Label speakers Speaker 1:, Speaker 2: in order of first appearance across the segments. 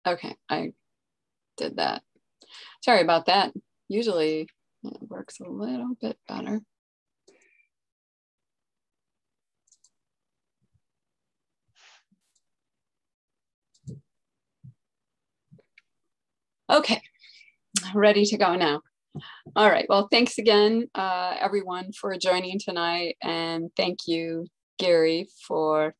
Speaker 1: Okay, I did that. Sorry about that. Usually it works a little bit better. Okay, ready to go now. All right, well, thanks again, everyone, for joining tonight. And thank you, Gary, for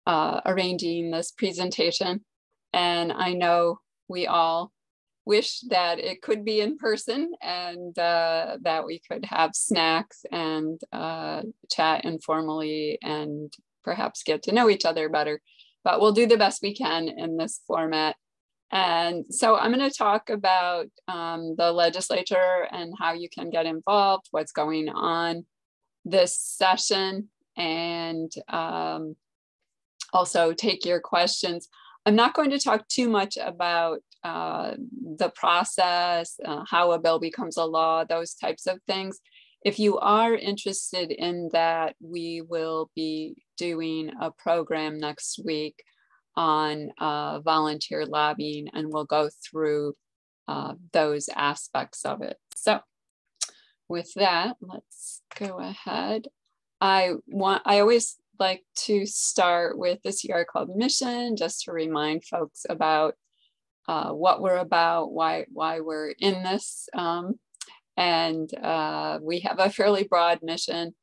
Speaker 1: arranging this presentation. And I know we all wish that it could be in person and that we could have snacks and chat informally and perhaps get to know each other better. But we'll do the best we can in this format. And so I'm going to talk about the legislature and how you can get involved, what's going on this session, and also take your questions. I'm not going to talk too much about the process, how a bill becomes a law, those types of things. If you are interested in that, we will be doing a program next week on volunteer lobbying, and we'll go through those aspects of it. So with that, let's go ahead. I always like to start with the Sierra Club mission, just to remind folks about what we're about, why we're in this. And we have a fairly broad mission.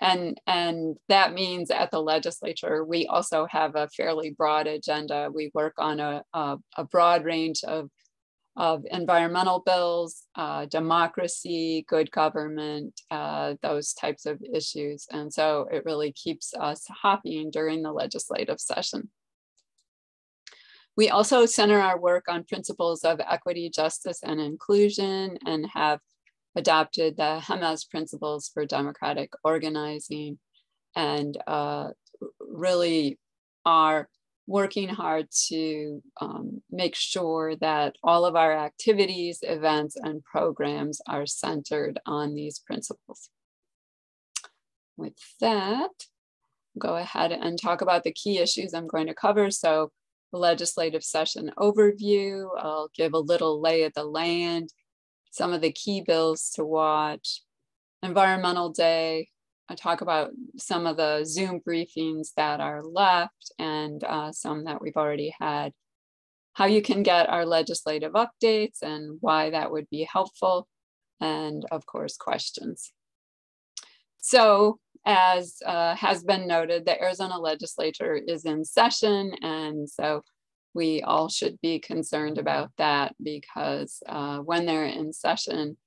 Speaker 1: And that means at the legislature, we also have a fairly broad agenda. We work on a broad range of environmental bills, democracy, good government, those types of issues. And so it really keeps us hopping during the legislative session. We also center our work on principles of equity, justice, and inclusion, and have adopted the HEMAS principles for democratic organizing, and really are working hard to make sure that all of our activities, events, and programs are centered on these principles. With that, go ahead and talk about the key issues I'm going to cover. So the legislative session overview, I'll give a little lay of the land, some of the key bills to watch, Environmental Day. I talk about some of the Zoom briefings that are left and some that we've already had, how you can get our legislative updates and why that would be helpful, and of course, questions. So as has been noted, the Arizona legislature is in session, and so we all should be concerned about that, because when they're in session,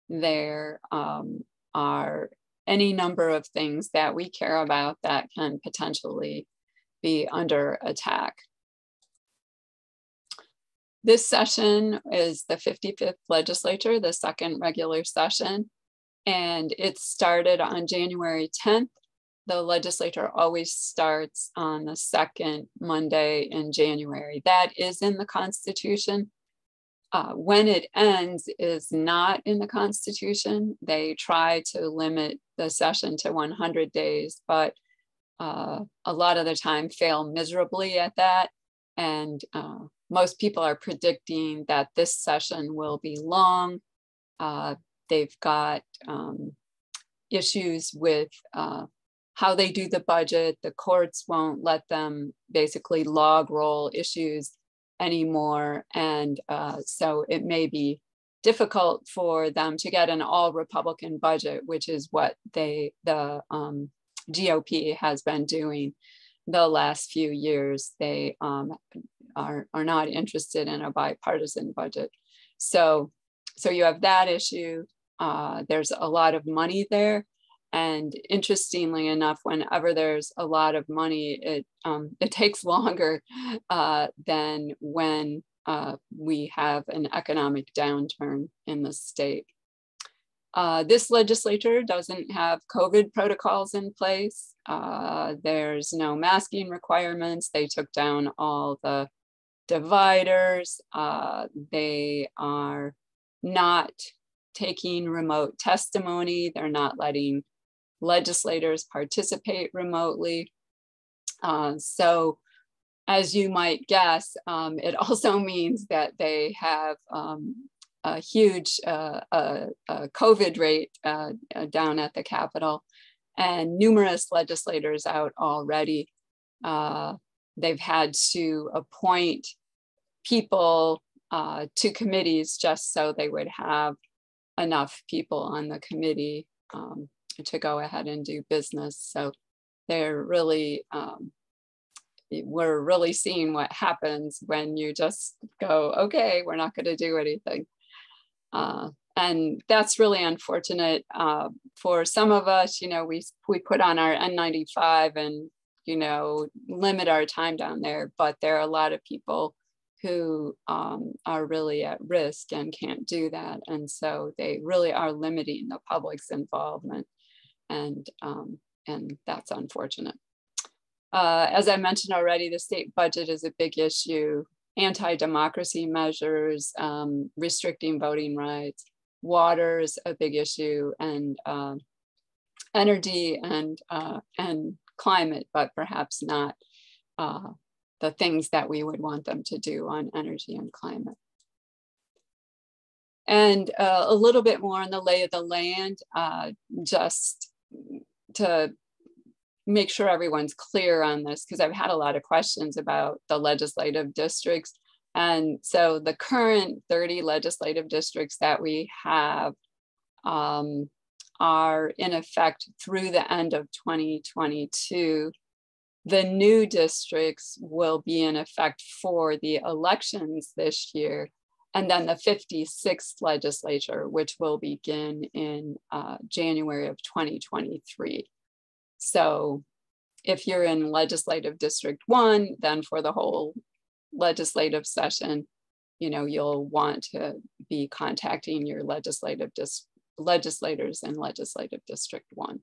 Speaker 1: there are any number of things that we care about that can potentially be under attack. This session is the 55th legislature, the second regular session, and it started on January 10th. The legislature always starts on the second Monday in January. That is in the Constitution. When it ends is not in the Constitution. They try to limit the session to 100 days, but a lot of the time fail miserably at that. And most people are predicting that this session will be long. They've got issues with how they do the budget. The courts won't let them basically log roll issues anymore. And so it may be difficult for them to get an all Republican budget, which is what the GOP has been doing the last few years. They are not interested in a bipartisan budget. So you have that issue. There's a lot of money there. And interestingly enough, whenever there's a lot of money, it takes longer than when we have an economic downturn in the state. This legislature doesn't have COVID protocols in place. There's no masking requirements. They took down all the dividers. They are not taking remote testimony. They're not letting legislators participate remotely. So as you might guess, it also means that they have a huge COVID rate down at the Capitol, and numerous legislators out already. They've had to appoint people to committees just so they would have enough people on the committee to go ahead and do business. So they're really, we're really seeing what happens when you just go, okay, we're not going to do anything. And that's really unfortunate. For some of us, you know, we put on our N95 and, you know, limit our time down there, but there are a lot of people who are really at risk and can't do that. And so they really are limiting the public's involvement. And that's unfortunate. As I mentioned already, the state budget is a big issue. Anti-democracy measures, restricting voting rights, water is a big issue, and energy and climate, but perhaps not the things that we would want them to do on energy and climate. And a little bit more on the lay of the land, just to make sure everyone's clear on this, because I've had a lot of questions about the legislative districts. And so the current 30 legislative districts that we have are in effect through the end of 2022. The new districts will be in effect for the elections this year, and then the 56th legislature, which will begin in January of 2023. So if you're in legislative district 1, then for the whole legislative session, you know, you'll want to be contacting your legislators in legislative district 1.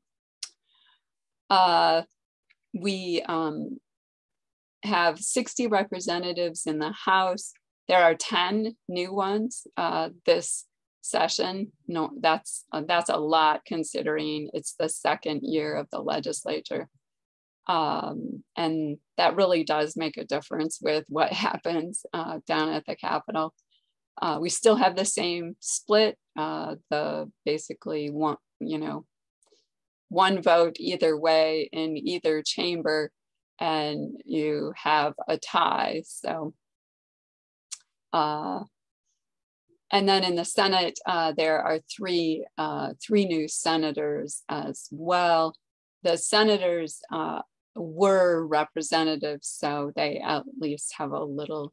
Speaker 1: We have 60 representatives in the House. There are 10 new ones this session. No, that's a lot considering it's the second year of the legislature. And that really does make a difference with what happens down at the Capitol. We still have the same split, the basically one, you know, one vote either way in either chamber, and you have a tie. So, and then in the Senate, there are three new senators as well. The senators were representatives, so they at least have a little,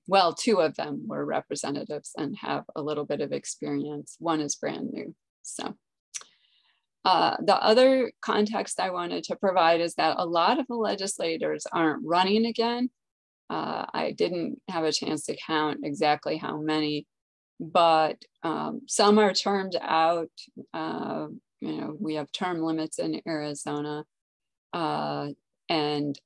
Speaker 1: well, 2 of them were representatives and have a little bit of experience. 1 is brand new. So the other context I wanted to provide is that a lot of the legislators aren't running again. I didn't have a chance to count exactly how many, but some are termed out. You know, we have term limits in Arizona, and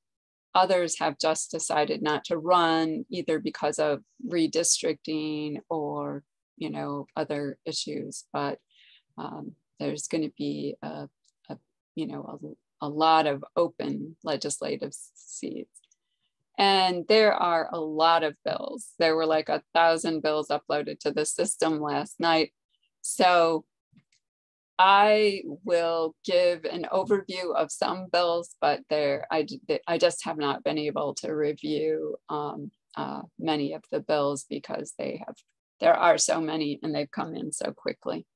Speaker 1: others have just decided not to run either because of redistricting or, you know, other issues. But there's going to be a lot of open legislative seats. And there are a lot of bills. There were like 1,000 bills uploaded to the system last night. So I will give an overview of some bills, but I just have not been able to review many of the bills because there are so many and they've come in so quickly.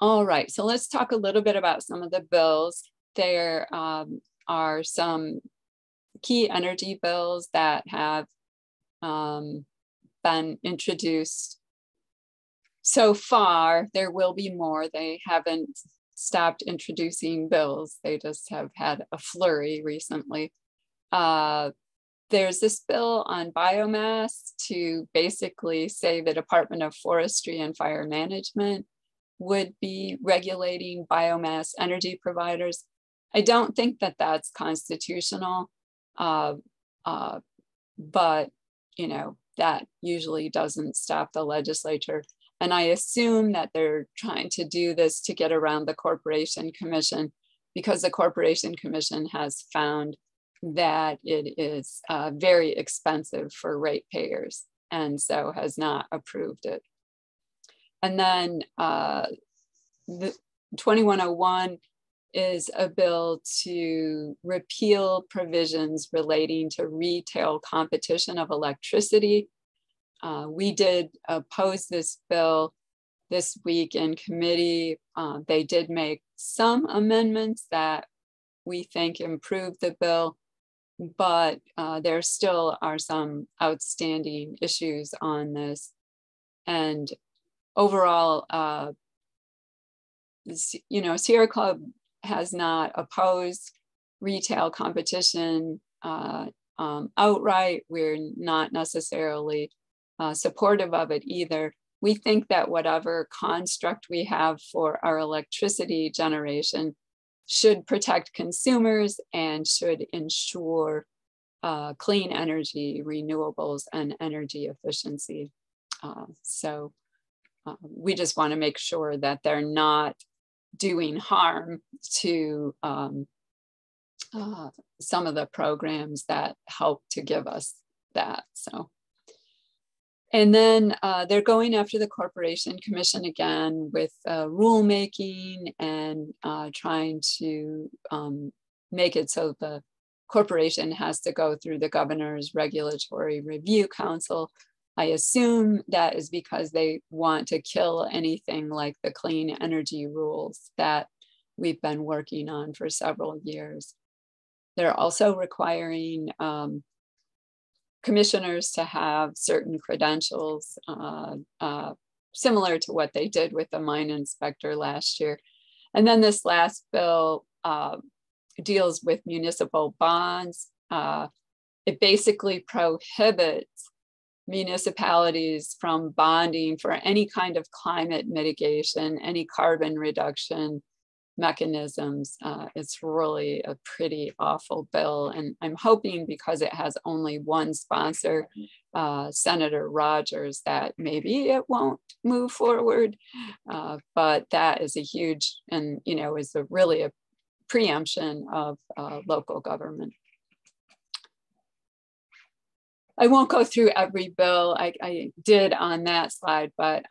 Speaker 1: All right, so let's talk a little bit about some of the bills. There are some key energy bills that have been introduced so far. There will be more. They haven't stopped introducing bills. They just have had a flurry recently. There's this bill on biomass to basically say the Department of Forestry and Fire Management would be regulating biomass energy providers. I don't think that that's constitutional, but you know, that usually doesn't stop the legislature. And I assume that they're trying to do this to get around the Corporation Commission, because the Corporation Commission has found that it is very expensive for ratepayers, and so has not approved it. And then the 2101 is a bill to repeal provisions relating to retail competition of electricity. We did oppose this bill this week in committee. They did make some amendments that we think improve the bill, but there still are some outstanding issues on this. And overall, Sierra Club has not opposed retail competition outright. We're not necessarily supportive of it either. We think that whatever construct we have for our electricity generation should protect consumers and should ensure clean energy, renewables, and energy efficiency. So we just want to make sure that they're not doing harm to some of the programs that help to give us that. So, and then they're going after the Corporation Commission again with rulemaking and trying to make it so the corporation has to go through the Governor's Regulatory Review Council. I assume that is because they want to kill anything like the clean energy rules that we've been working on for several years. They're also requiring commissioners to have certain credentials, similar to what they did with the mine inspector last year. And then this last bill deals with municipal bonds. It basically prohibits municipalities from bonding for any kind of climate mitigation, any carbon reduction mechanisms. It's really a pretty awful bill. And I'm hoping because it has only one sponsor, Senator Rogers, that maybe it won't move forward. But that is a huge, and is really a preemption of local government. I won't go through every bill I did on that slide, but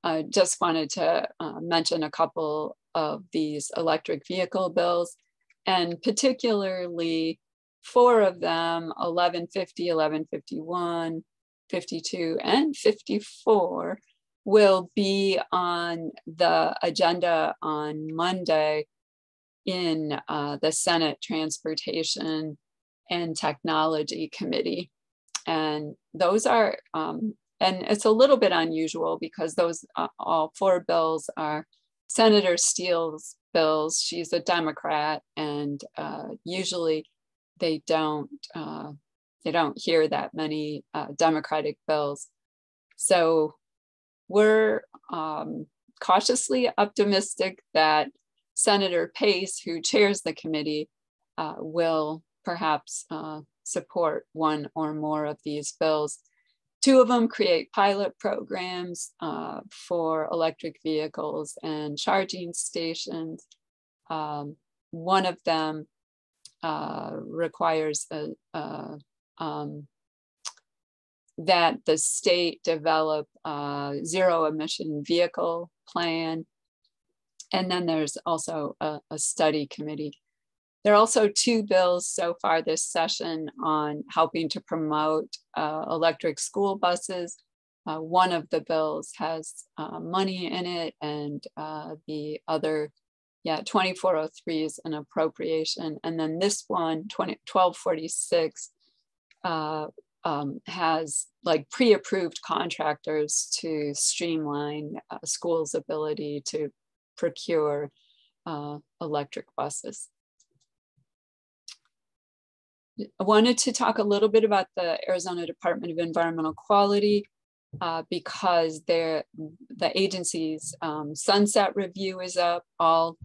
Speaker 1: I just wanted to mention a couple of these electric vehicle bills, and particularly 4 of them, 1150, 1151, 52, and 54, will be on the agenda on Monday in the Senate Transportation and Technology Committee. And those are, and it's a little bit unusual because those all 4 bills are Senator Steele's bills. She's a Democrat, and usually they don't hear that many Democratic bills. So we're cautiously optimistic that Senator Pace, who chairs the committee, will perhaps support one or more of these bills. 2 of them create pilot programs for electric vehicles and charging stations. One of them requires that the state develop a zero emission vehicle plan. And then there's also a study committee. There are also 2 bills so far this session on helping to promote electric school buses. One of the bills has money in it, and the other, 2403 is an appropriation. And then this one, 1246, has like pre-approved contractors to streamline schools' ability to procure electric buses. I wanted to talk a little bit about the Arizona Department of Environmental Quality because the agency's sunset review is up. All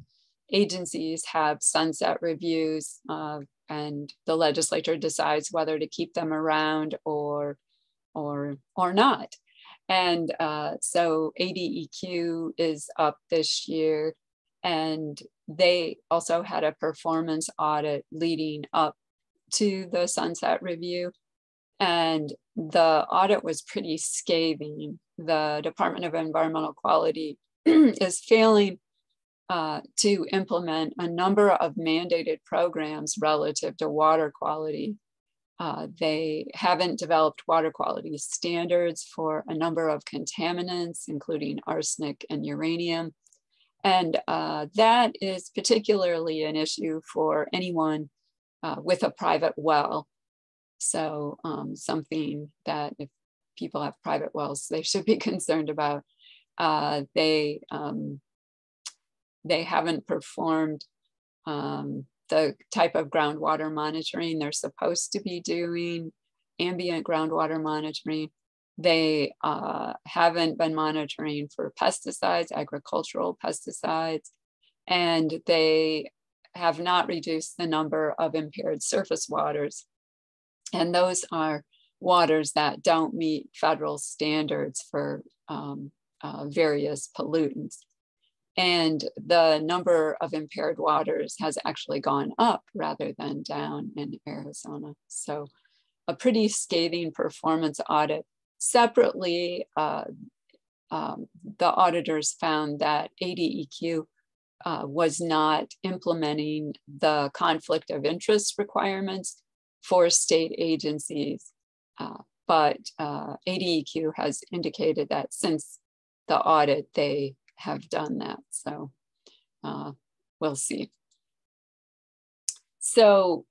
Speaker 1: agencies have sunset reviews, and the legislature decides whether to keep them around or not. And so ADEQ is up this year, and they also had a performance audit leading up to the Sunset Review. And the audit was pretty scathing. The Department of Environmental Quality is failing to implement a number of mandated programs relative to water quality. They haven't developed water quality standards for a number of contaminants, including arsenic and uranium. And that is particularly an issue for anyone with a private well. So something that if people have private wells, they should be concerned about. They haven't performed the type of groundwater monitoring they're supposed to be doing, ambient groundwater monitoring. They haven't been monitoring for pesticides, agricultural pesticides, and they have not reduced the number of impaired surface waters. And those are waters that don't meet federal standards for various pollutants. And the number of impaired waters has actually gone up rather than down in Arizona. So a pretty scathing performance audit. Separately, the auditors found that ADEQ was not implementing the conflict of interest requirements for state agencies. But ADEQ has indicated that since the audit, they have done that. So we'll see. So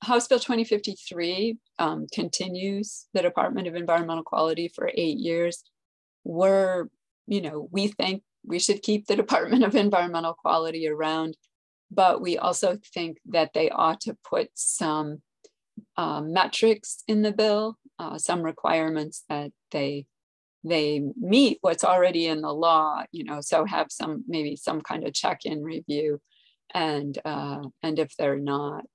Speaker 1: House Bill 2053 continues the Department of Environmental Quality for 8 years. We think we should keep the Department of Environmental Quality around, but we also think that they ought to put some metrics in the bill, some requirements that they meet what's already in the law, so have maybe some kind of check-in review, and if they're not,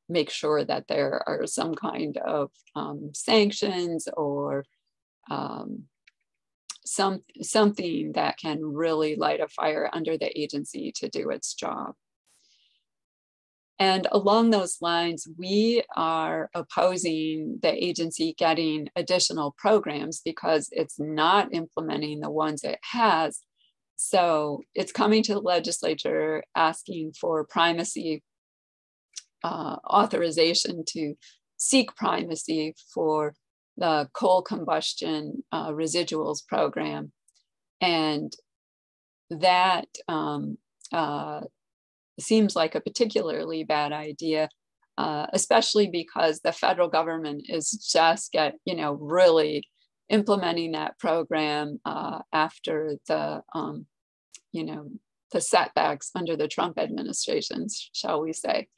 Speaker 1: make sure that there are some kind of sanctions or something that can really light a fire under the agency to do its job. And along those lines, we are opposing the agency getting additional programs because it's not implementing the ones it has. So it's coming to the legislature asking for primacy authorization to seek primacy for the coal combustion residuals program. And that seems like a particularly bad idea, especially because the federal government is just really implementing that program after the setbacks under the Trump administration, shall we say.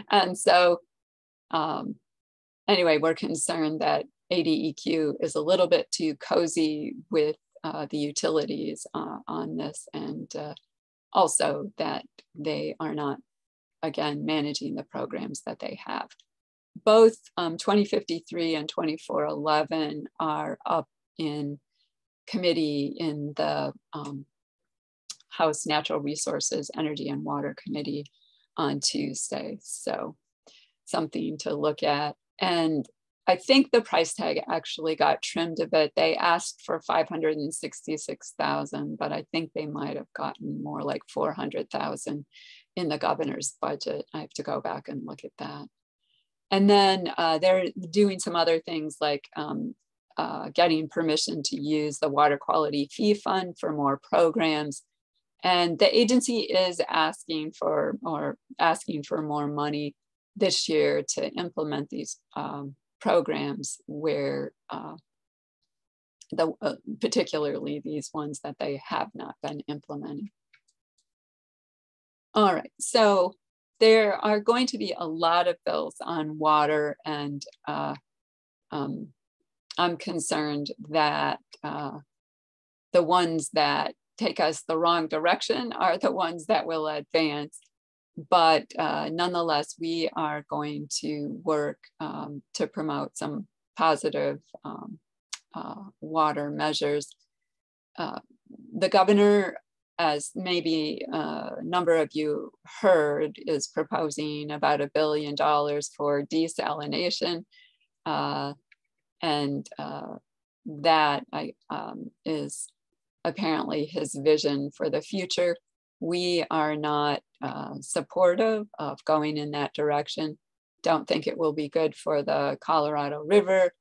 Speaker 1: And so anyway, we're concerned that ADEQ is a little bit too cozy with the utilities on this, and also that they are not, again, managing the programs that they have. Both 2053 and 2411 are up in committee in the House Natural Resources, Energy and Water Committee on Tuesday. So something to look at. And I think the price tag actually got trimmed a bit. They asked for $566,000, but I think they might have gotten more like $400,000 in the governor's budget. I have to go back and look at that. And then they're doing some other things like getting permission to use the Water Quality Fee Fund for more programs. And the agency is asking for more money this year to implement these programs where particularly these ones that they have not been implementing. All right, so there are going to be a lot of bills on water, and I'm concerned that the ones that take us the wrong direction are the ones that will advance. But nonetheless, we are going to work to promote some positive water measures. the governor, as maybe a number of you heard, is proposing about $1 billion for desalination. And that is apparently his vision for the future. We are not supportive of going in that direction. Don't think it will be good for the Colorado River.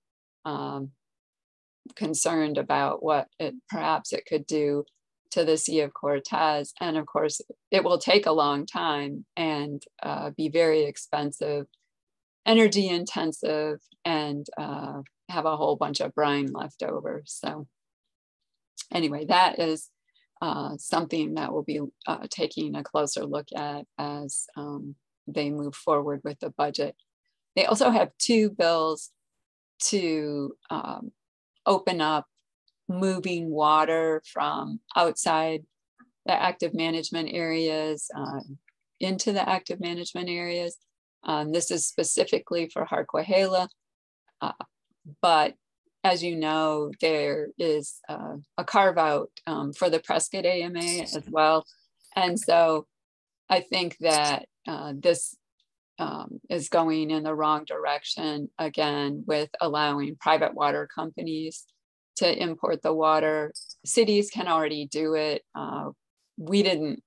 Speaker 1: Concerned about what perhaps it could do to the Sea of Cortez. And of course, it will take a long time and be very expensive, energy intensive, and have a whole bunch of brine left over. So anyway, that is something that we'll be taking a closer look at as they move forward with the budget. They also have 2 bills to open up moving water from outside the active management areas into the active management areas. This is specifically for Harquahala, but as you know, there is a carve out for the Prescott AMA as well. And so I think that this is going in the wrong direction again with allowing private water companies to import the water. Cities can already do it. We didn't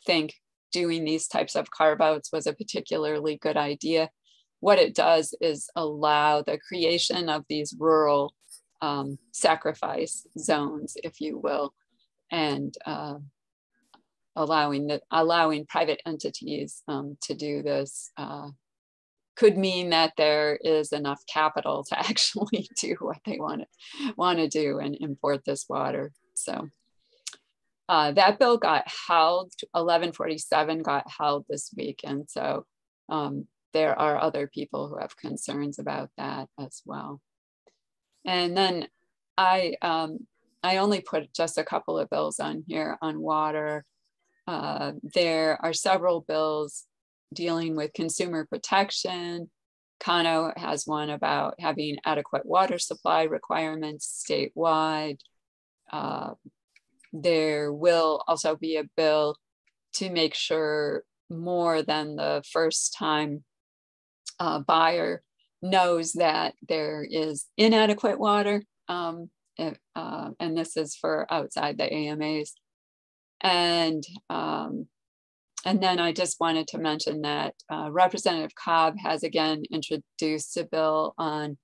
Speaker 1: think doing these types of carve outs was a particularly good idea. What it does is allow the creation of these rural sacrifice zones, if you will, and allowing private entities to do this could mean that there is enough capital to actually do what they want to do and import this water. So that bill got held, 1147 got held this week. And so there are other people who have concerns about that as well. And then I only put just a couple of bills on here on water. There are several bills dealing with consumer protection. Kano has one about having adequate water supply requirements statewide. There will also be a bill to make sure more than the first time buyer knows that there is inadequate water. And this is for outside the AMAs. And then I just wanted to mention that Representative Cobb has again introduced a bill on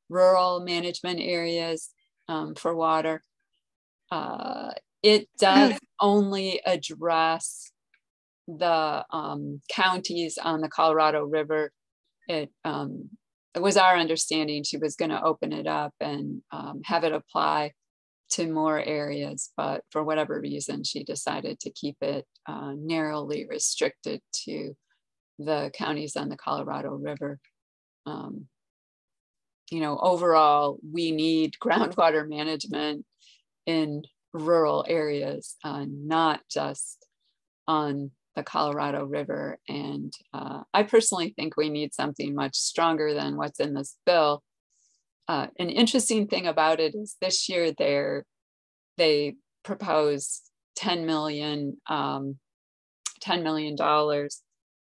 Speaker 1: rural management areas for water. It does only address the counties on the Colorado River. It was our understanding she was going to open it up and have it apply to more areas, but for whatever reason, she decided to keep it narrowly restricted to the counties on the Colorado River. You know, overall, we need groundwater management in rural areas, not just on the Colorado River. And I personally think we need something much stronger than what's in this bill. An interesting thing about it is this year they proposed $10 million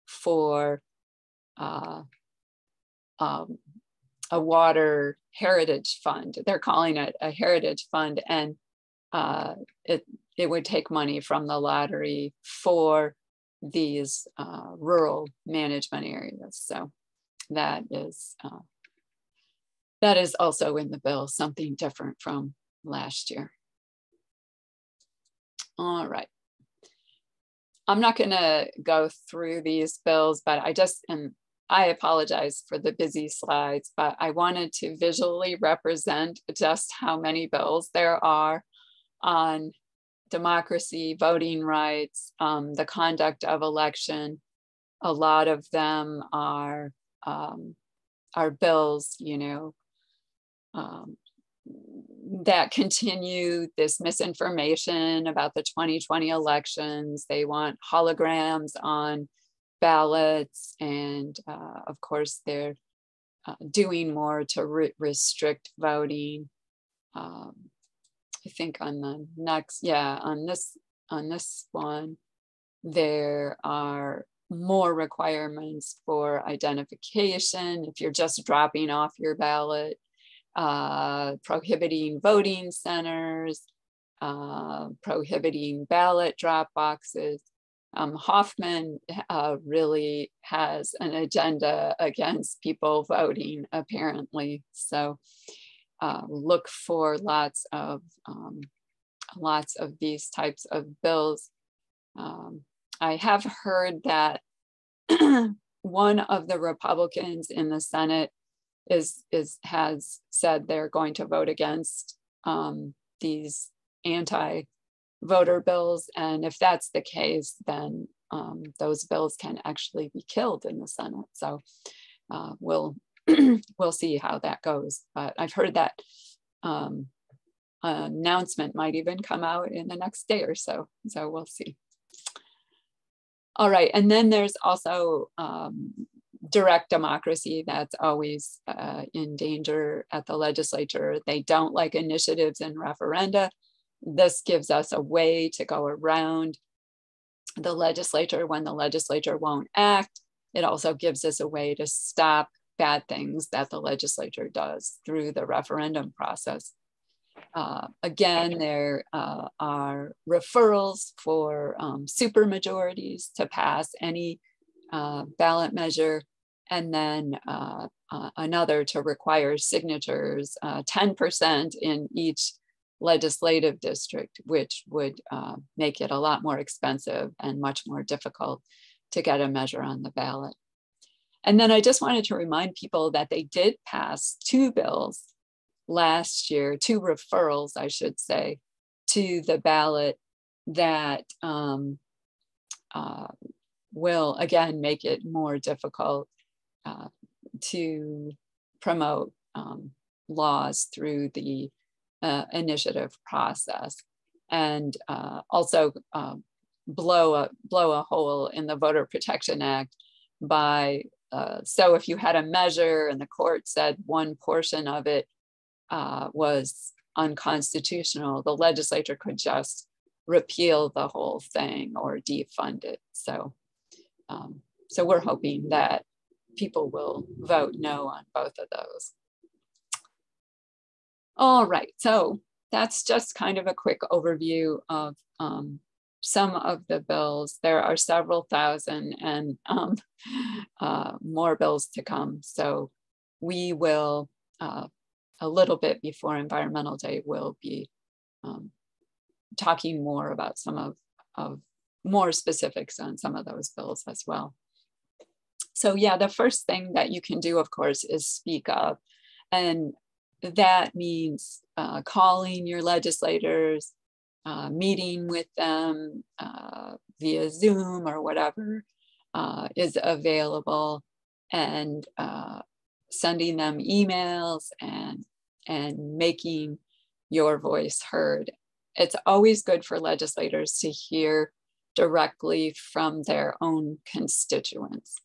Speaker 1: for a water heritage fund. They're calling it a heritage fund, and it would take money from the lottery for these rural management areas. So that is also in the bill, something different from last year. All right. I'm not going to go through these bills, but I apologize for the busy slides, but I wanted to visually represent just how many bills there are on democracy, voting rights, the conduct of election. A lot of them are bills, you know, that continue this misinformation about the 2020 elections. They want holograms on ballots, and of course they're doing more to restrict voting. I think on the next, yeah, on this one, there are more requirements for identification if you're just dropping off your ballot, prohibiting voting centers, prohibiting ballot drop boxes. Hoffman really has an agenda against people voting, apparently. So look for lots of these types of bills. I have heard that one of the Republicans in the Senate has said they're going to vote against these anti-voter bills, and if that's the case, then those bills can actually be killed in the Senate. So we'll see how that goes. But I've heard that announcement might even come out in the next day or so. So we'll see. All right, and then there's also direct democracy that's always in danger at the legislature. They don't like initiatives and referenda. This gives us a way to go around the legislature when the legislature won't act. It also gives us a way to stop bad things that the legislature does through the referendum process. Again, there are referrals for supermajorities to pass any ballot measure, and then another to require signatures, 10% in each legislative district, which would make it a lot more expensive and much more difficult to get a measure on the ballot. And then I just wanted to remind people that they did pass 2 bills last year, 2 referrals, I should say, to the ballot that will again make it more difficult to promote laws through the initiative process, and also blow a hole in the Voter Protection Act by so if you had a measure and the court said one portion of it was unconstitutional, the legislature could just repeal the whole thing or defund it. So, so we're hoping that people will vote no on both of those. All right, so that's just kind of a quick overview of some of the bills. There are several thousand and more bills to come. So we will, a little bit before Environmental Day, we'll be talking more about some of more specifics on some of those bills as well. So yeah, the first thing that you can do, of course, is speak up. And that means calling your legislators, meeting with them via Zoom or whatever is available, and sending them emails and making your voice heard. It's always good for legislators to hear directly from their own constituents.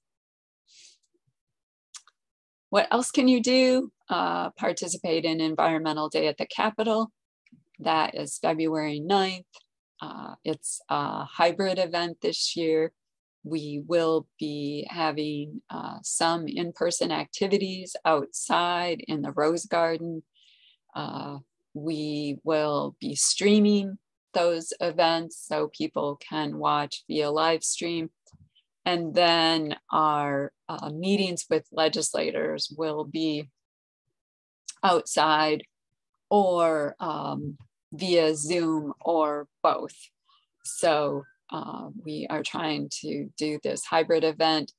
Speaker 1: What else can you do? Participate in Environmental Day at the Capitol. That is February 9th. It's a hybrid event this year. We will be having some in-person activities outside in the Rose Garden. We will be streaming those events so people can watch via live stream. And then our meetings with legislators will be outside or via Zoom or both. So we are trying to do this hybrid event.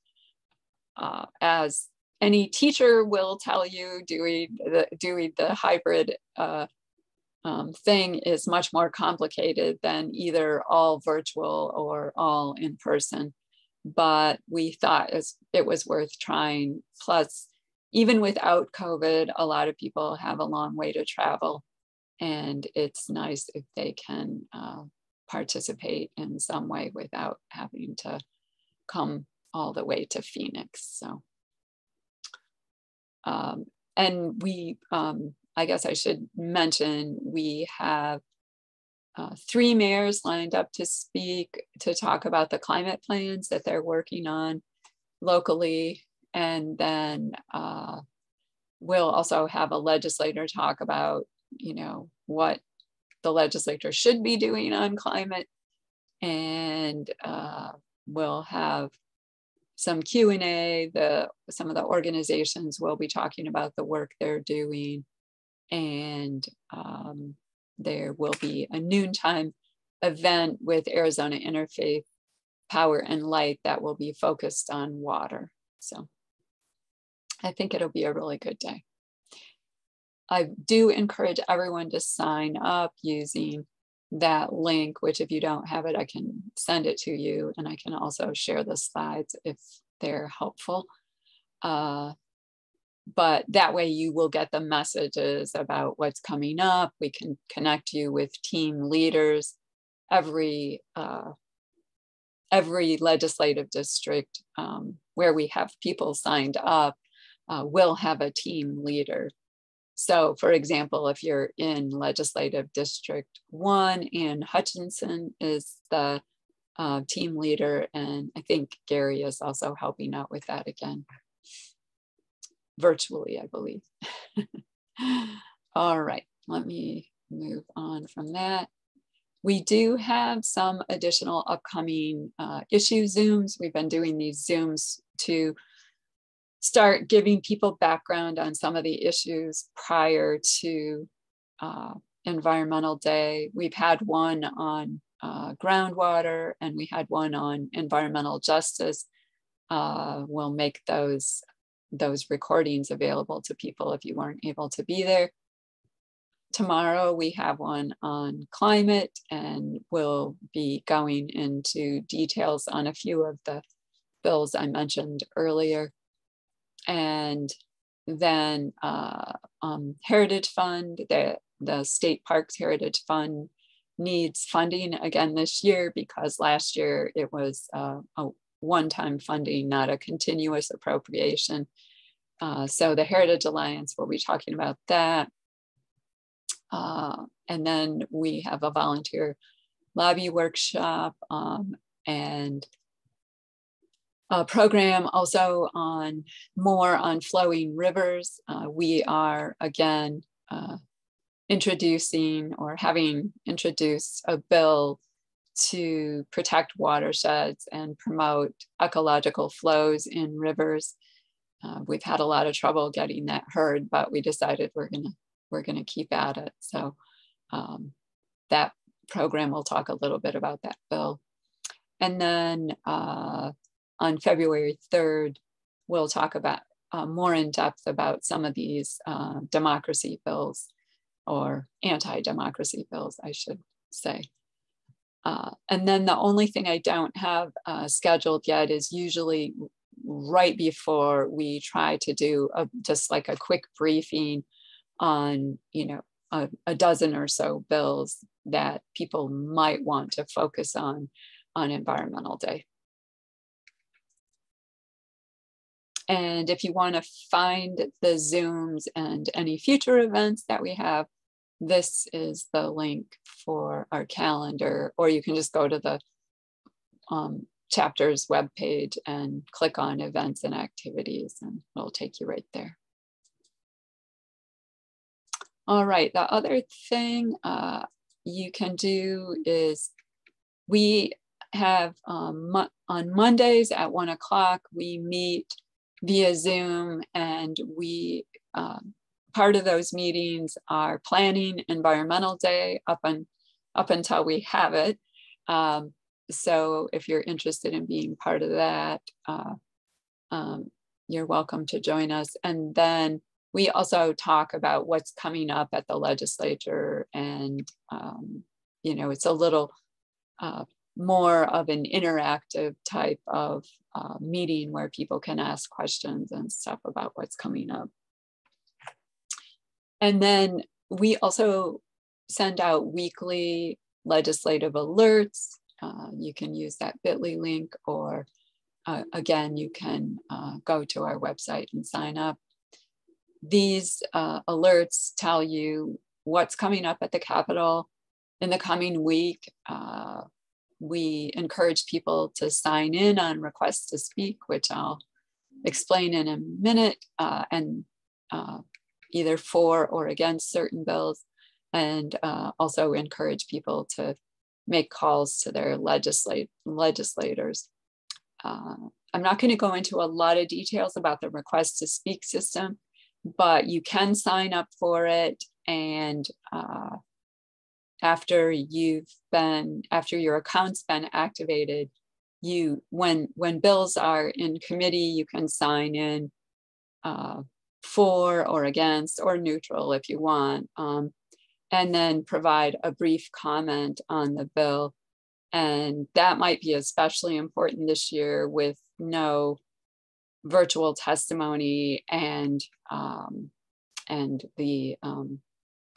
Speaker 1: As any teacher will tell you, doing the hybrid thing is much more complicated than either all virtual or all in person. But we thought it was worth trying. Plus, even without COVID, a lot of people have a long way to travel, and it's nice if they can participate in some way without having to come all the way to Phoenix. So, and we, I guess I should mention, we have 3 mayors lined up to speak to talk about the climate plans that they're working on locally. And then we'll also have a legislator talk about, what the legislature should be doing on climate. And we'll have some Q&A. Some of the organizations will be talking about the work they're doing. And there will be a noontime event with Arizona Interfaith Power and Light that will be focused on water. So I think it'll be a really good day. I do encourage everyone to sign up using that link, which if you don't have it, I can send it to you, and I can also share the slides if they're helpful. But that way you will get the messages about what's coming up. We can connect you with team leaders. Every legislative district where we have people signed up will have a team leader. So for example, if you're in Legislative District 1, Ann Hutchinson is the team leader, and I think Gary is also helping out with that again. Virtually, I believe. All right, let me move on from that. We do have some additional upcoming issue Zooms. We've been doing these Zooms to start giving people background on some of the issues prior to Environmental Day. We've had one on groundwater, and we had one on environmental justice. We'll make those recordings available to people if you weren't able to be there. Tomorrow we have one on climate, and we'll be going into details on a few of the bills I mentioned earlier. And then Heritage Fund, the State Parks Heritage Fund needs funding again this year, because last year it was a one-time funding, not a continuous appropriation. So the Heritage Alliance will be talking about that. And then we have a volunteer lobby workshop and a program also on more on flowing rivers. We are again introducing or having introduced a bill to protect watersheds and promote ecological flows in rivers. We've had a lot of trouble getting that heard, but we decided we're gonna keep at it. So that program will talk a little bit about that bill. And then on February 3rd, we'll talk about more in depth about some of these democracy bills, or anti-democracy bills, I should say. And then the only thing I don't have scheduled yet is usually right before we try to do just like a quick briefing on, a dozen or so bills that people might want to focus on Environmental Day. And if you want to find the Zooms and any future events that we have, this is the link for our calendar, or you can just go to the chapter's webpage and click on events and activities, and it'll take you right there. All right, the other thing you can do is we have on Mondays at 1 o'clock, we meet via Zoom, and we part of those meetings are planning Environmental Day up until we have it. So if you're interested in being part of that, you're welcome to join us. And then we also talk about what's coming up at the legislature, and it's a little more of an interactive type of meeting where people can ask questions and stuff about what's coming up. And then we also send out weekly legislative alerts. You can use that bit.ly link, or again, you can go to our website and sign up. These alerts tell you what's coming up at the Capitol, in the coming week, we encourage people to sign in on requests to speak, which I'll explain in a minute, and either for or against certain bills, and also encourage people to make calls to their legislators. I'm not going to go into a lot of details about the request to speak system, but you can sign up for it, and after your account's been activated, when bills are in committee, you can sign in for or against or neutral if you want, and then provide a brief comment on the bill. And that might be especially important this year with no virtual testimony and the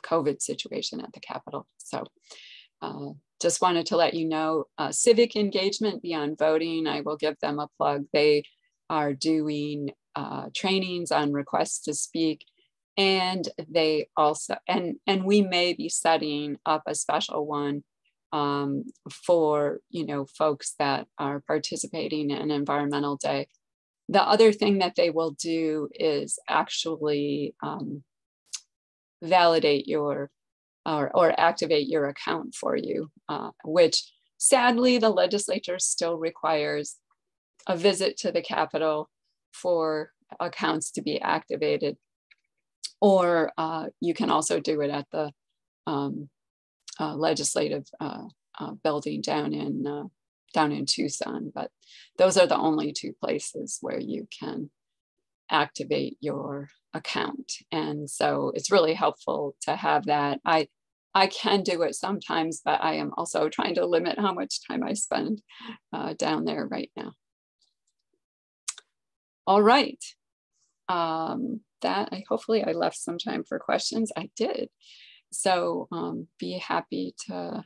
Speaker 1: COVID situation at the Capitol. So just wanted to let you know, civic engagement beyond voting, I will give them a plug. They are doing trainings on requests to speak, and they also, and we may be setting up a special one for, folks that are participating in Environmental Day. The other thing that they will do is actually validate your or activate your account for you, which sadly the legislature still requires a visit to the Capitol for accounts to be activated, or you can also do it at the legislative building down in Tucson. But those are the only two places where you can activate your account. And so it's really helpful to have that. I can do it sometimes, but I am also trying to limit how much time I spend down there right now. All right. Hopefully I left some time for questions. I did. So be happy to,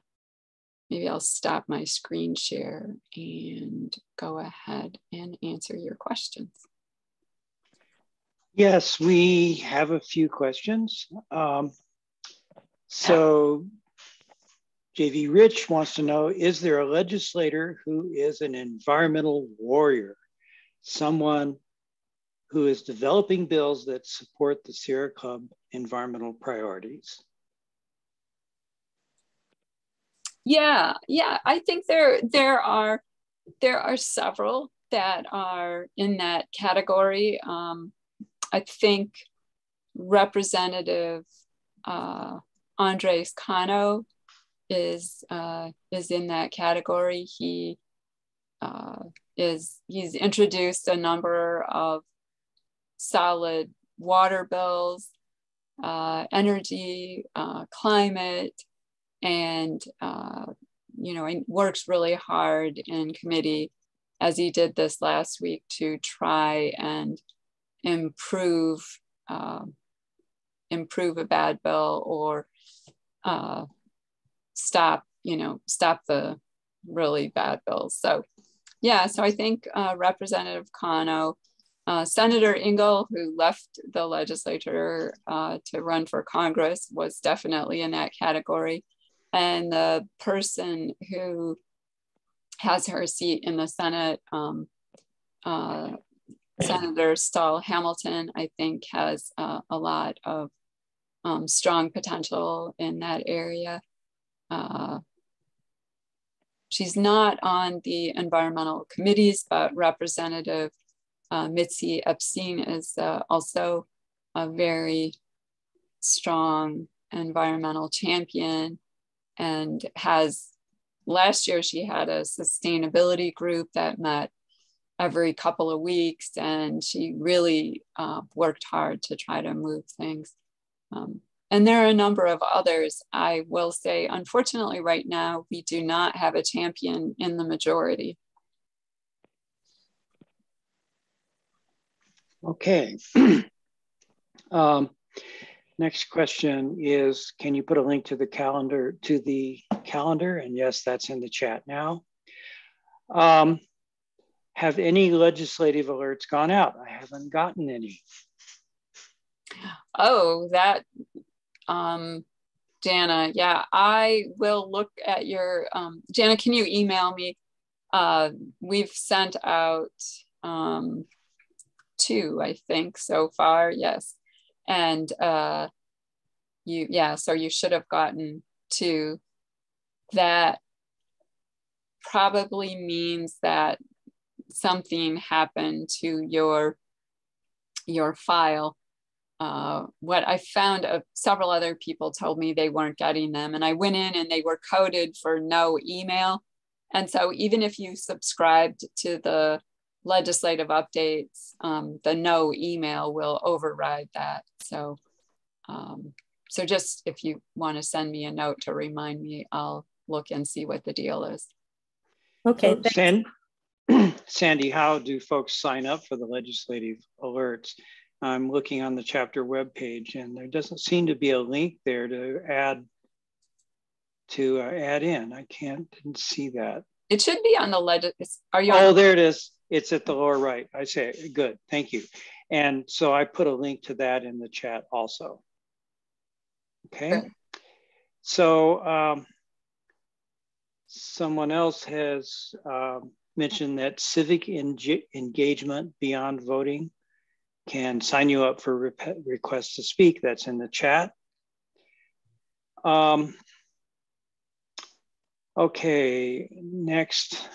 Speaker 1: maybe I'll stop my screen share and go ahead and answer your questions.
Speaker 2: Yes, we have a few questions. So JV Rich wants to know, is there a legislator who is an environmental warrior? Someone who is developing bills that support the Sierra Club environmental priorities?
Speaker 1: Yeah, I think there are several that are in that category. I think Representative Andres Cano is in that category. He's introduced a number of solid water bills, energy, climate, and works really hard in committee, as he did this last week, to try and improve a bad bill or stop the really bad bills. So yeah, so I think Representative Cano, Senator Ingle, who left the legislature to run for Congress, was definitely in that category. And the person who has her seat in the Senate, Senator Stall Hamilton, I think has a lot of strong potential in that area. She's not on the environmental committees, but Representative Mitzi Epstein is also a very strong environmental champion, and last year she had a sustainability group that met every couple of weeks, and she really worked hard to try to move things. And there are a number of others. I will say, unfortunately, right now, we do not have a champion in the majority.
Speaker 2: Okay. Next question is, can you put a link to the calendar? And yes, that's in the chat now. Have any legislative alerts gone out? I haven't gotten any.
Speaker 1: Oh, that Jana. Yeah, I will look at your, Jana, can you email me? We've sent out 2, I think, so far, yes. And so you should have gotten 2. That probably means that something happened to your file. What I found, several other people told me they weren't getting them, and I went in and they were coded for no email. And so even if you subscribed to the legislative updates, the no email will override that. So, so just if you want to send me a note to remind me, I'll look and see what the deal is.
Speaker 3: Okay.
Speaker 2: So, Sandy, how do folks sign up for the legislative alerts? I'm looking on the chapter webpage, and there doesn't seem to be a link there to add in. I didn't see that.
Speaker 1: It should be on the Are you?
Speaker 2: Oh, there it is. It's at the lower right. I say, good, thank you. And so I put a link to that in the chat also. Okay. Sure. So someone else has mentioned that civic engagement beyond voting can sign you up for requests to speak. That's in the chat. Okay, next.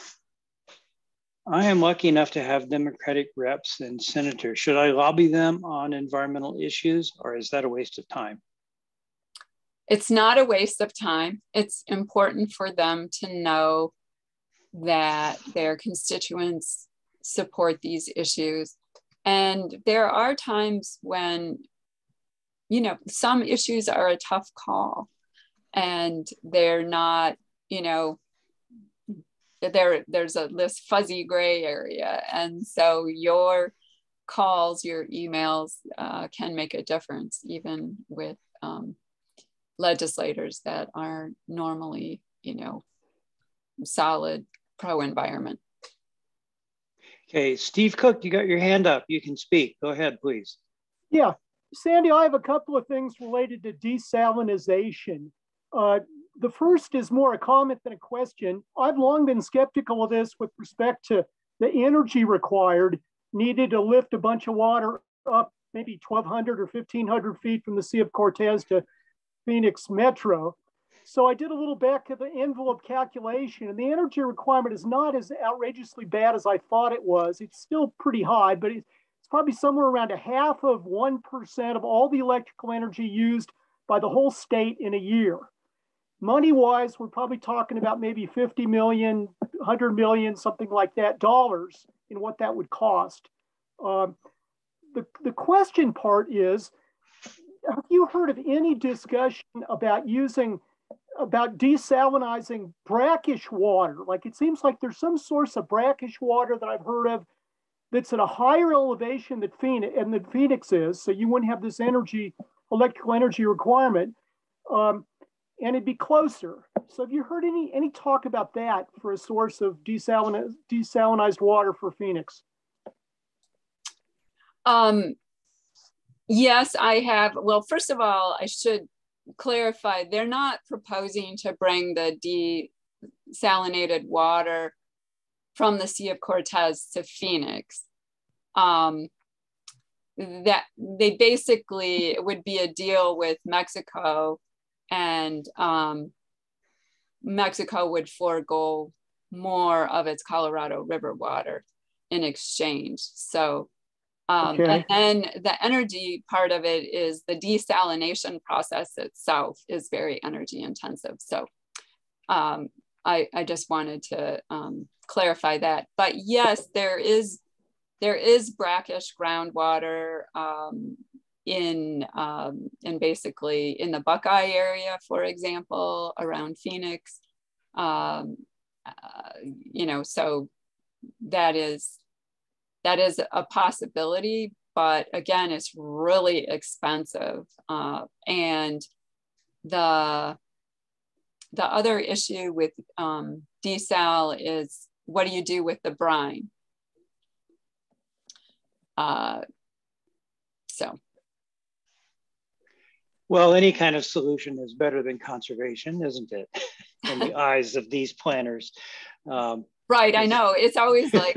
Speaker 2: I am lucky enough to have Democratic reps and senators. Should I lobby them on environmental issues, or is that a waste of time?
Speaker 1: It's not a waste of time. It's important for them to know that their constituents support these issues. And there are times when, you know, some issues are a tough call and they're not, you know, there's this fuzzy gray area. And so your calls, your emails can make a difference, even with legislators that are normally, you know, solid pro-environment.
Speaker 2: Okay, Steve Cook, you got your hand up. You can speak. Go ahead, please.
Speaker 4: Yeah, Sandy, I have a couple of things related to desalinization. The first is more a comment than a question. I've long been skeptical of this with respect to the energy required needed to lift a bunch of water up maybe 1,200 or 1,500 feet from the Sea of Cortez to Phoenix Metro. So I did a little back of the envelope calculation, and the energy requirement is not as outrageously bad as I thought it was. It's still pretty high, but it's probably somewhere around 0.5% of all the electrical energy used by the whole state in a year. Money-wise, we're probably talking about maybe 50 million, 100 million, something like that, dollars in what that would cost. The question part is, have you heard of any discussion about desalinizing brackish water? Like, it seems like there's some source of brackish water that I've heard of that's at a higher elevation than Phoenix is, so you wouldn't have this electrical energy requirement, and it'd be closer. So have you heard any talk about that for a source of desalinized water for Phoenix?
Speaker 1: Yes, I have. Well, first of all, I should clarify, they're not proposing to bring the desalinated water from the Sea of Cortez to Phoenix. That they basically, it would be a deal with Mexico, and Mexico would forego more of its Colorado River water in exchange. So, okay. And then the energy part of it is the desalination process itself is very energy intensive. So I just wanted to clarify that. But yes, there is brackish groundwater in basically in the Buckeye area, for example, around Phoenix. You know, so that is a possibility, but again, it's really expensive. And the other issue with desal is, what do you do with the brine?
Speaker 2: So Well, any kind of solution is better than conservation, isn't it? In the eyes of these planners.
Speaker 1: Right, I know. It's always like,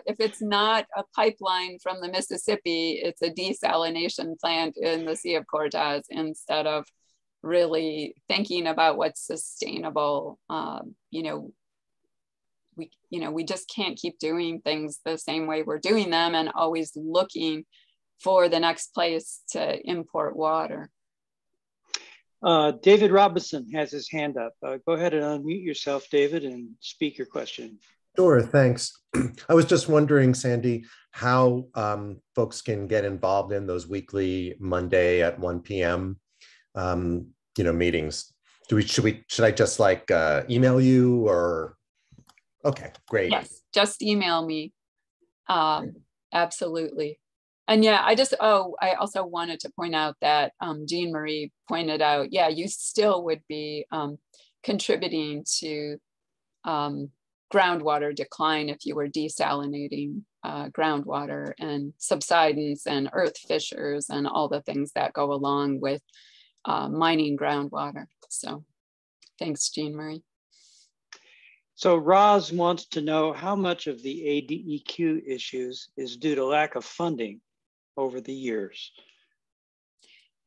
Speaker 1: if it's not a pipeline from the Mississippi, it's a desalination plant in the Sea of Cortez instead of really thinking about what's sustainable. We just can't keep doing things the same way we're doing them and always looking for the next place to import water.
Speaker 2: David Robinson has his hand up. Go ahead and unmute yourself, David, and speak your question.
Speaker 3: Sure, thanks. I was just wondering, Sandy, how folks can get involved in those weekly Monday at 1 p.m. Meetings. Should I just like email you or? Okay, great.
Speaker 1: Yes, just email me. Absolutely. And yeah, I also wanted to point out that Jean Marie pointed out, yeah, you still would be contributing to groundwater decline if you were desalinating groundwater and subsidence and earth fissures and all the things that go along with mining groundwater. So thanks, Jean Marie.
Speaker 2: So Roz wants to know how much of the ADEQ issues is due to lack of funding over the years.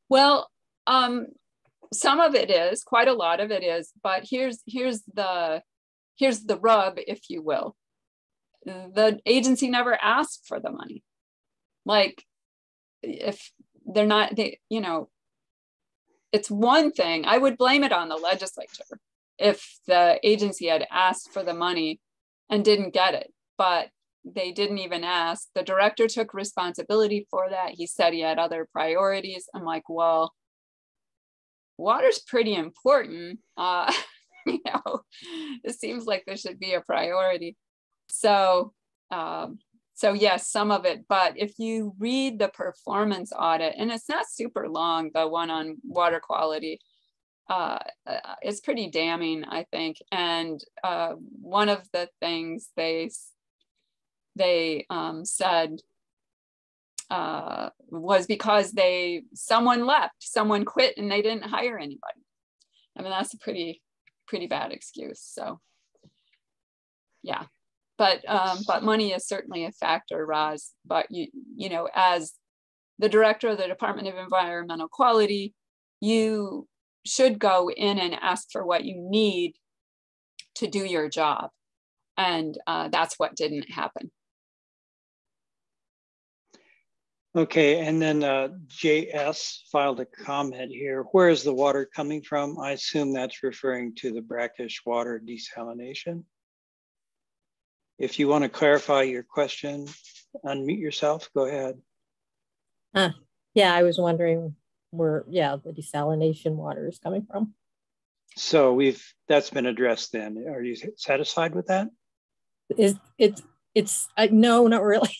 Speaker 1: Well, some of it is, quite a lot of it is, but here's the rub, if you will. The agency never asked for the money. Like, if they're not, it's one thing, I would blame it on the legislature if the agency had asked for the money and didn't get it, but they didn't even ask. The director took responsibility for that. He said he had other priorities. I'm like, well, water's pretty important. It seems like there should be a priority. So yes, some of it, but if you read the performance audit, and it's not super long, the one on water quality, it's pretty damning, I think. And one of the things they said was because someone quit and they didn't hire anybody. I mean, that's a pretty bad excuse. So yeah, but money is certainly a factor, Roz. But as the director of the Department of Environmental Quality, you should go in and ask for what you need to do your job. And that's what didn't happen.
Speaker 2: Okay, and then JS filed a comment here. Where is the water coming from? I assume that's referring to the brackish water desalination. If you want to clarify your question, unmute yourself, go ahead.
Speaker 5: Yeah, I was wondering where, the desalination water is coming from.
Speaker 2: So that's been addressed then. Are you satisfied with that?
Speaker 5: It's no, not really.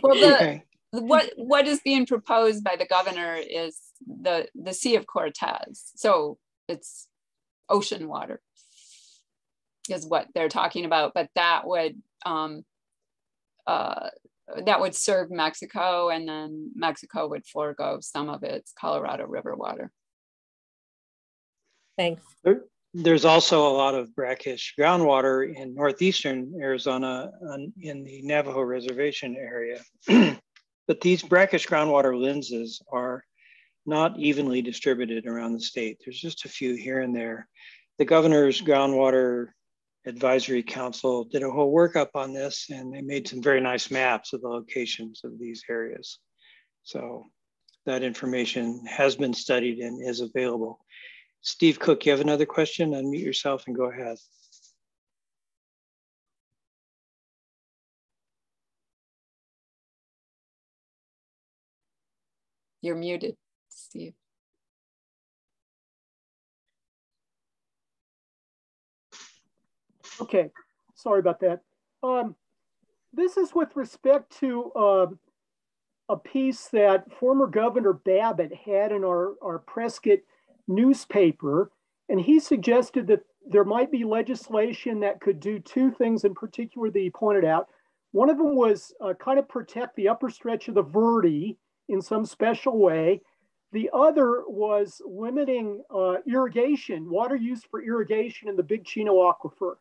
Speaker 1: Well,
Speaker 2: okay.
Speaker 1: What is being proposed by the governor is the Sea of Cortez. So it's ocean water is what they're talking about, but that would serve Mexico, and then Mexico would forego some of its Colorado River water.
Speaker 5: Thanks.
Speaker 2: There's also a lot of brackish groundwater in northeastern Arizona in the Navajo Reservation area. But these brackish groundwater lenses are not evenly distributed around the state. There's just a few here and there. The governor's groundwater advisory council did a whole workup on this, and they made some very nice maps of the locations of these areas. So that information has been studied and is available. Steve Cook, you have another question? Unmute yourself and go ahead.
Speaker 1: You're muted, Steve.
Speaker 4: Okay, sorry about that. This is with respect to a piece that former Governor Babbitt had in our Prescott newspaper, and he suggested that there might be legislation that could do two things in particular that he pointed out. One of them was kind of protect the upper stretch of the Verde in some special way. The other was limiting irrigation, water use for irrigation in the Big Chino Aquifer.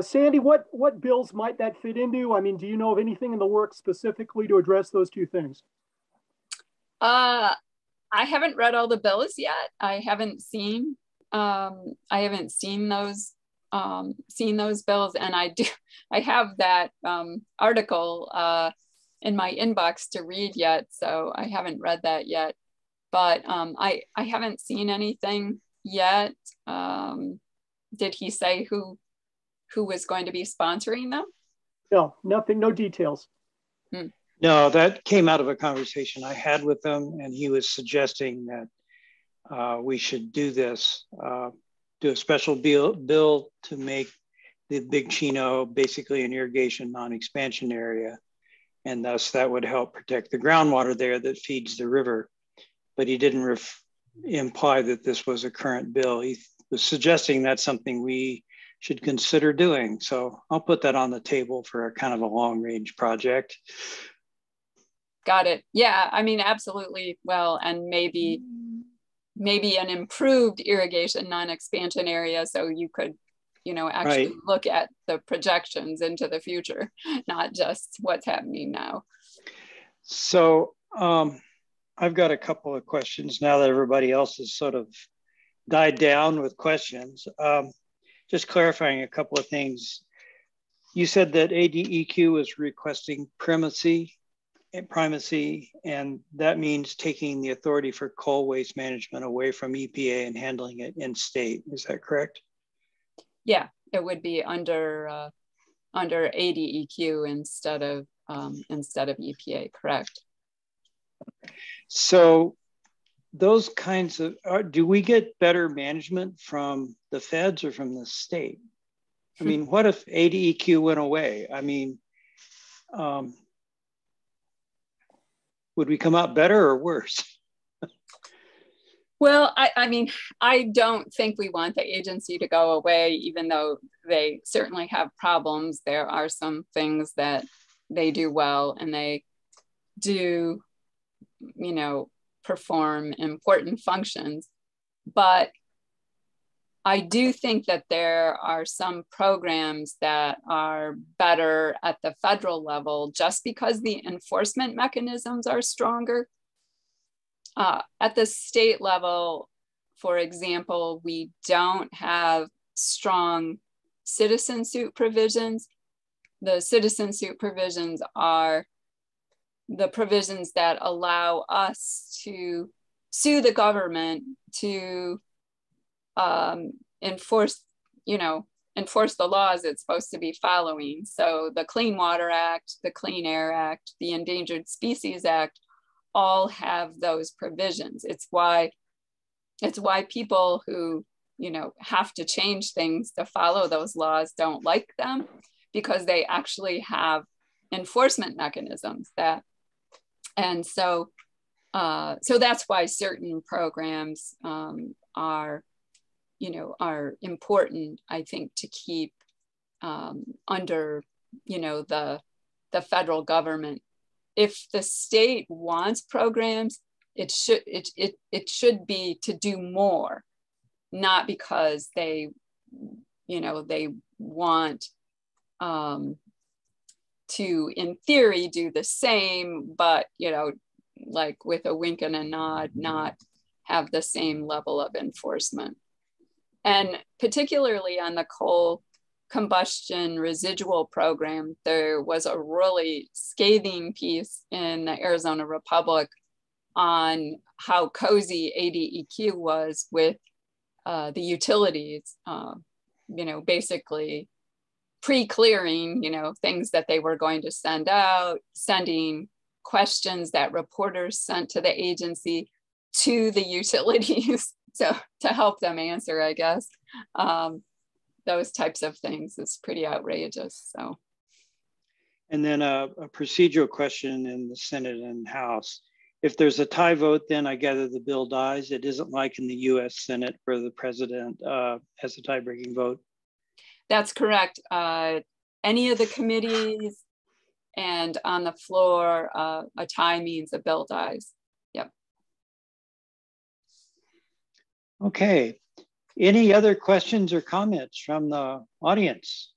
Speaker 4: Sandy, what bills might that fit into? I mean, do you know of anything in the works specifically to address those two things?
Speaker 1: I haven't read all the bills yet. I haven't seen those bills, and I have that article in my inbox to read yet, so I haven't read that yet. But I haven't seen anything yet. Did he say who was going to be sponsoring them?
Speaker 4: No, nothing, no details.
Speaker 2: No, that came out of a conversation I had with him, and he was suggesting that we should do this, do a special bill to make the Big Chino basically an irrigation non-expansion area. And thus that would help protect the groundwater there that feeds the river. But he didn't imply that this was a current bill. He was suggesting that's something we should consider doing. So I'll put that on the table for a kind of a long range project.
Speaker 1: Got it. Yeah, I mean, absolutely. Well, and maybe an improved irrigation non-expansion area, so you could, actually look at the projections into the future, not just what's happening now.
Speaker 2: So I've got a couple of questions now that everybody else has sort of died down with questions. Just clarifying a couple of things. You said that ADEQ was requesting primacy, and that means taking the authority for coal waste management away from EPA and handling it in state. Is that correct?
Speaker 1: Yeah, it would be under ADEQ instead of EPA. Correct.
Speaker 2: So those kinds of, do we get better management from the feds or from the state? I mean, what if ADEQ went away? I mean, would we come out better or worse?
Speaker 1: Well, I mean, I don't think we want the agency to go away, even though they certainly have problems. There are some things that they do well, and they do, perform important functions. But I do think that there are some programs that are better at the federal level just because the enforcement mechanisms are stronger. At the state level, for example, we don't have strong citizen suit provisions. The citizen suit provisions are the provisions that allow us to sue the government to enforce the laws it's supposed to be following. So the Clean Water Act, the Clean Air Act, the Endangered Species Act, all have those provisions. It's why people who, have to change things to follow those laws don't like them, because they actually have enforcement mechanisms that, and so that's why certain programs are important, I think, to keep under, the federal government. If the state wants programs, it should be to do more, not because they want to, in theory, do the same, but like with a wink and a nod, not have the same level of enforcement. And particularly on the coal combustion residual program, there was a really scathing piece in the Arizona Republic on how cozy ADEQ was with the utilities, basically pre-clearing, things that they were going to send out, sending questions that reporters sent to the agency to the utilities, so to help them answer, I guess. Those types of things is pretty outrageous. So,
Speaker 2: and then a procedural question in the Senate and House. If there's a tie vote, then I gather the bill dies. It isn't like in the US Senate where the president has a tie-breaking vote.
Speaker 1: That's correct. Any of the committees and on the floor, a tie means a bill dies. Yep.
Speaker 2: Okay. Any other questions or comments from the audience?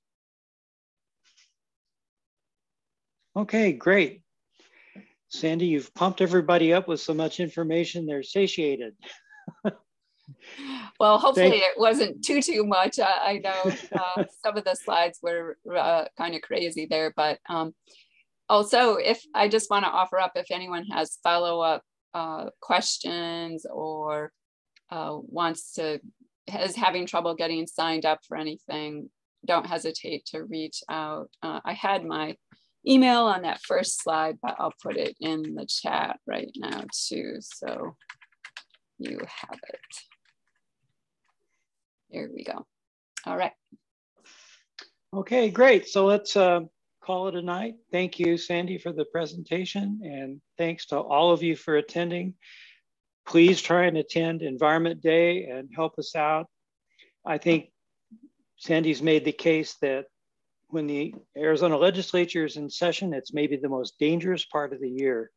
Speaker 2: Okay, great. Sandy, you've pumped everybody up with so much information, they're satiated.
Speaker 1: Well, hopefully it wasn't too much. I know some of the slides were kind of crazy there, but also, if I just want to offer up, if anyone has follow-up questions or is having trouble getting signed up for anything, don't hesitate to reach out. I had my email on that first slide, but I'll put it in the chat right now too, so you have it. Here we go. All right.
Speaker 2: Okay, great. So let's call it a night. Thank you, Sandy, for the presentation, and thanks to all of you for attending. Please try and attend Environment Day and help us out. I think Sandy's made the case that when the Arizona legislature is in session, it's maybe the most dangerous part of the year.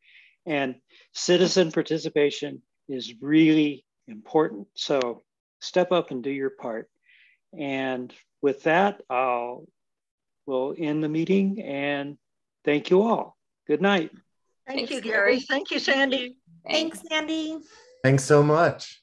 Speaker 2: And citizen participation is really important. So step up and do your part. And with that, we'll end the meeting and thank you all. Good night.
Speaker 6: Thank you, Gary. Thank you, Sandy.
Speaker 7: Thanks, Sandy.
Speaker 3: Thanks so much.